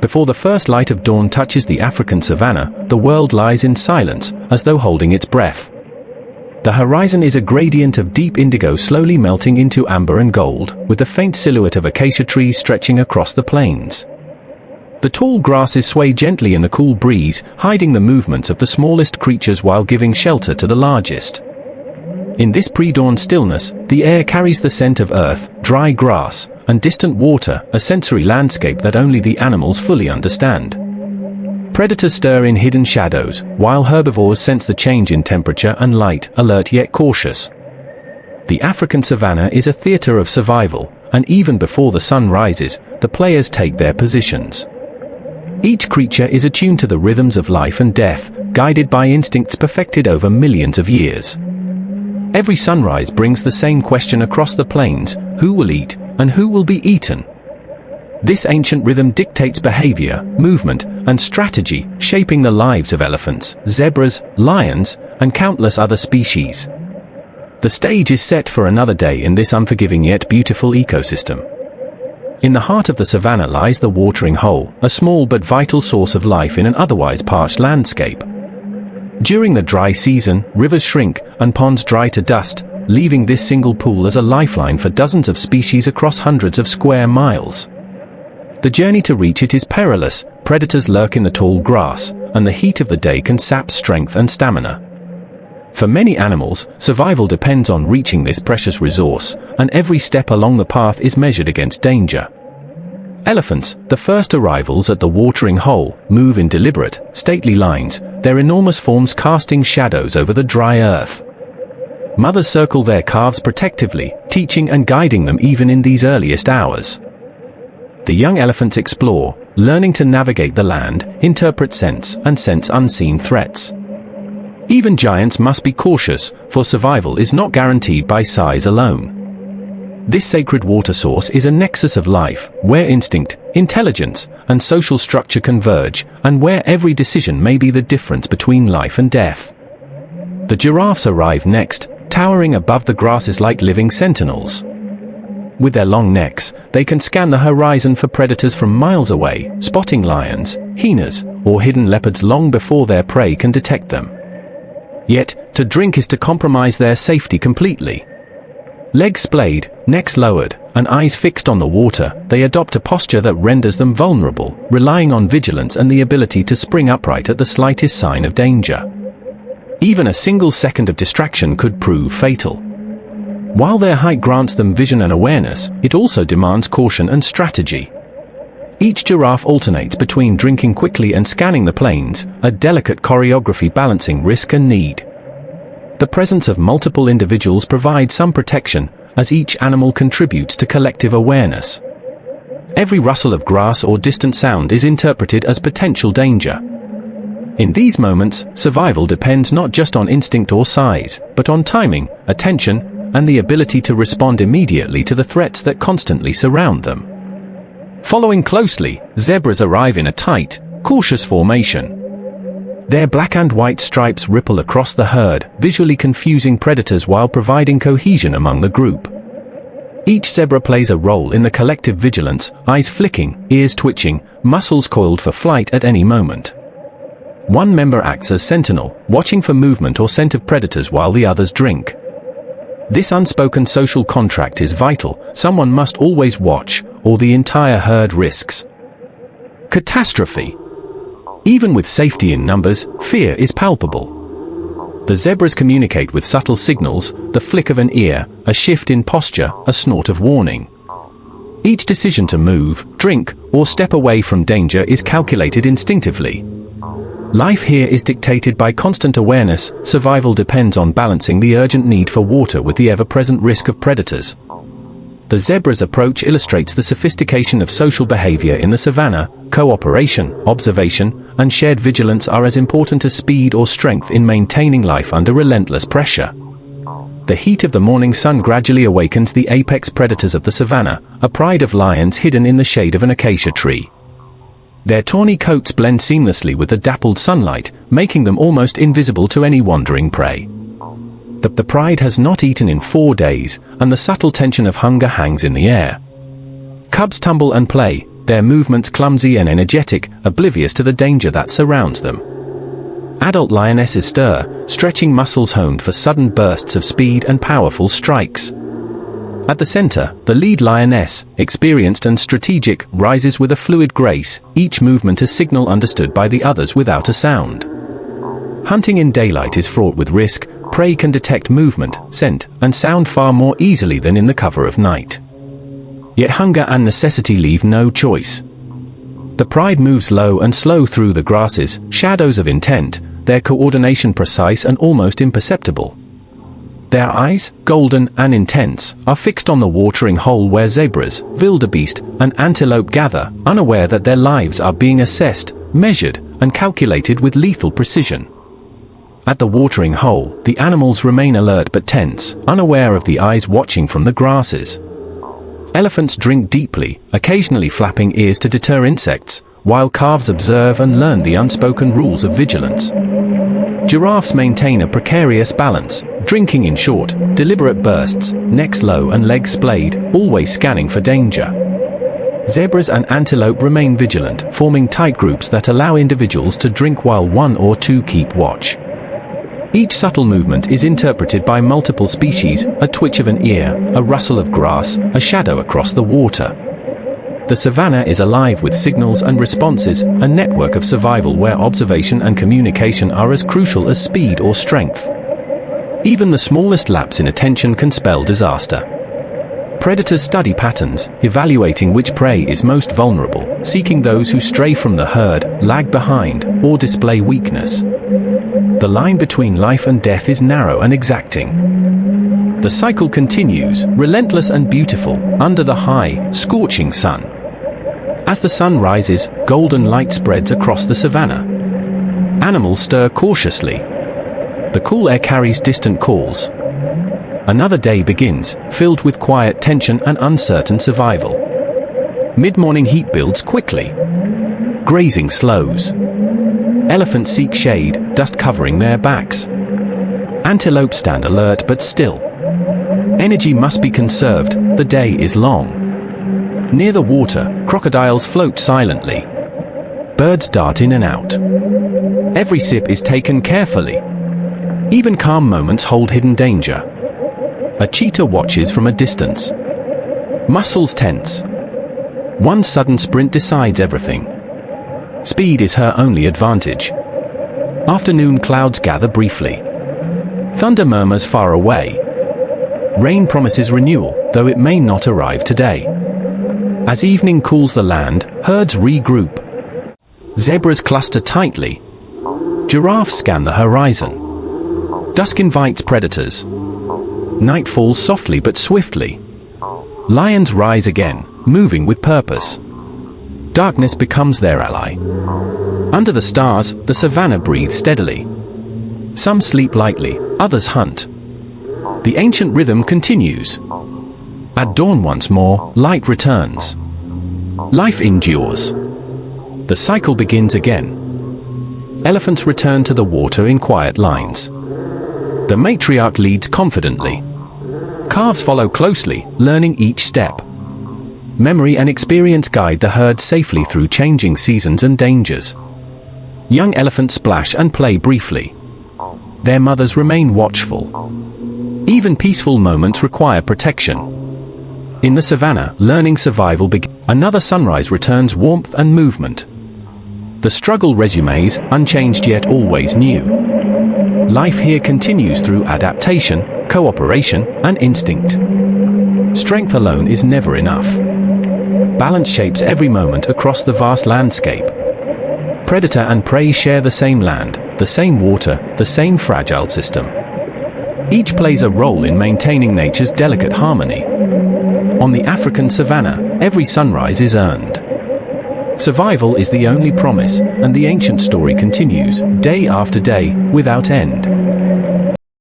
Before the first light of dawn touches the African savanna, the world lies in silence, as though holding its breath. The horizon is a gradient of deep indigo slowly melting into amber and gold, with the faint silhouette of acacia trees stretching across the plains. The tall grasses sway gently in the cool breeze, hiding the movements of the smallest creatures while giving shelter to the largest. In this pre-dawn stillness, the air carries the scent of earth, dry grass, and distant water, a sensory landscape that only the animals fully understand. Predators stir in hidden shadows, while herbivores sense the change in temperature and light, alert yet cautious. The African savanna is a theater of survival, and even before the sun rises, the players take their positions. Each creature is attuned to the rhythms of life and death, guided by instincts perfected over millions of years. Every sunrise brings the same question across the plains: who will eat, and who will be eaten? This ancient rhythm dictates behavior, movement, and strategy, shaping the lives of elephants, zebras, lions, and countless other species. The stage is set for another day in this unforgiving yet beautiful ecosystem. In the heart of the savanna lies the watering hole, a small but vital source of life in an otherwise parched landscape. During the dry season, rivers shrink, and ponds dry to dust, leaving this single pool as a lifeline for dozens of species across hundreds of square miles. The journey to reach it is perilous. Predators lurk in the tall grass, and the heat of the day can sap strength and stamina. For many animals, survival depends on reaching this precious resource, and every step along the path is measured against danger. Elephants, the first arrivals at the watering hole, move in deliberate, stately lines, their enormous forms casting shadows over the dry earth. Mothers circle their calves protectively, teaching and guiding them even in these earliest hours. The young elephants explore, learning to navigate the land, interpret scents, and sense unseen threats. Even giants must be cautious, for survival is not guaranteed by size alone. This sacred water source is a nexus of life, where instinct, intelligence, and social structure converge, and where every decision may be the difference between life and death. The giraffes arrive next, towering above the grasses like living sentinels. With their long necks, they can scan the horizon for predators from miles away, spotting lions, hyenas, or hidden leopards long before their prey can detect them. Yet, to drink is to compromise their safety completely. Legs splayed, necks lowered, and eyes fixed on the water, they adopt a posture that renders them vulnerable, relying on vigilance and the ability to spring upright at the slightest sign of danger. Even a single second of distraction could prove fatal. While their height grants them vision and awareness, it also demands caution and strategy. Each giraffe alternates between drinking quickly and scanning the plains, a delicate choreography balancing risk and need. The presence of multiple individuals provides some protection, as each animal contributes to collective awareness. Every rustle of grass or distant sound is interpreted as potential danger. In these moments, survival depends not just on instinct or size, but on timing, attention, and the ability to respond immediately to the threats that constantly surround them. Following closely, zebras arrive in a tight, cautious formation. Their black and white stripes ripple across the herd, visually confusing predators while providing cohesion among the group. Each zebra plays a role in the collective vigilance, eyes flicking, ears twitching, muscles coiled for flight at any moment. One member acts as sentinel, watching for movement or scent of predators while the others drink. This unspoken social contract is vital. Someone must always watch, or the entire herd risks catastrophe. Even with safety in numbers, fear is palpable. The zebras communicate with subtle signals, the flick of an ear, a shift in posture, a snort of warning. Each decision to move, drink, or step away from danger is calculated instinctively. Life here is dictated by constant awareness. Survival depends on balancing the urgent need for water with the ever-present risk of predators. The zebra's approach illustrates the sophistication of social behavior in the savanna. Cooperation, observation, and shared vigilance are as important as speed or strength in maintaining life under relentless pressure. The heat of the morning sun gradually awakens the apex predators of the savanna, a pride of lions hidden in the shade of an acacia tree. Their tawny coats blend seamlessly with the dappled sunlight, making them almost invisible to any wandering prey. The pride has not eaten in 4 days, and the subtle tension of hunger hangs in the air. Cubs tumble and play, their movements clumsy and energetic, oblivious to the danger that surrounds them. Adult lionesses stir, stretching muscles honed for sudden bursts of speed and powerful strikes. At the center, the lead lioness, experienced and strategic, rises with a fluid grace, each movement a signal understood by the others without a sound. Hunting in daylight is fraught with risk. Prey can detect movement, scent, and sound far more easily than in the cover of night. Yet hunger and necessity leave no choice. The pride moves low and slow through the grasses, shadows of intent, their coordination precise and almost imperceptible. Their eyes, golden and intense, are fixed on the watering hole where zebras, wildebeest, and antelope gather, unaware that their lives are being assessed, measured, and calculated with lethal precision. At the watering hole, the animals remain alert but tense, unaware of the eyes watching from the grasses. Elephants drink deeply, occasionally flapping ears to deter insects, while calves observe and learn the unspoken rules of vigilance. Giraffes maintain a precarious balance, drinking in short, deliberate bursts, necks low and legs splayed, always scanning for danger. Zebras and antelope remain vigilant, forming tight groups that allow individuals to drink while one or two keep watch. Each subtle movement is interpreted by multiple species, a twitch of an ear, a rustle of grass, a shadow across the water. The savanna is alive with signals and responses, a network of survival where observation and communication are as crucial as speed or strength. Even the smallest lapse in attention can spell disaster. Predators study patterns, evaluating which prey is most vulnerable, seeking those who stray from the herd, lag behind, or display weakness. The line between life and death is narrow and exacting. The cycle continues, relentless and beautiful, under the high, scorching sun. As the sun rises, golden light spreads across the savanna. Animals stir cautiously. The cool air carries distant calls. Another day begins, filled with quiet tension and uncertain survival. Mid-morning heat builds quickly. Grazing slows. Elephants seek shade, dust covering their backs. Antelope stand alert but still. Energy must be conserved, the day is long. Near the water, crocodiles float silently. Birds dart in and out. Every sip is taken carefully. Even calm moments hold hidden danger. A cheetah watches from a distance. Muscles tense. One sudden sprint decides everything. Speed is her only advantage. Afternoon clouds gather briefly. Thunder murmurs far away. Rain promises renewal, though it may not arrive today. As evening cools the land, herds regroup. Zebras cluster tightly. Giraffes scan the horizon. Dusk invites predators. Night falls softly but swiftly. Lions rise again, moving with purpose. Darkness becomes their ally. Under the stars, the savanna breathes steadily. Some sleep lightly, others hunt. The ancient rhythm continues. At dawn once more, light returns. Life endures. The cycle begins again. Elephants return to the water in quiet lines. The matriarch leads confidently. Calves follow closely, learning each step. Memory and experience guide the herd safely through changing seasons and dangers. Young elephants splash and play briefly. Their mothers remain watchful. Even peaceful moments require protection. In the savanna, learning survival begins. Another sunrise returns warmth and movement. The struggle resumes, unchanged yet always new. Life here continues through adaptation, cooperation, and instinct. Strength alone is never enough. Balance shapes every moment across the vast landscape. Predator and prey share the same land, the same water, the same fragile system. Each plays a role in maintaining nature's delicate harmony. On the African savanna, every sunrise is earned. Survival is the only promise, and the ancient story continues, day after day, without end.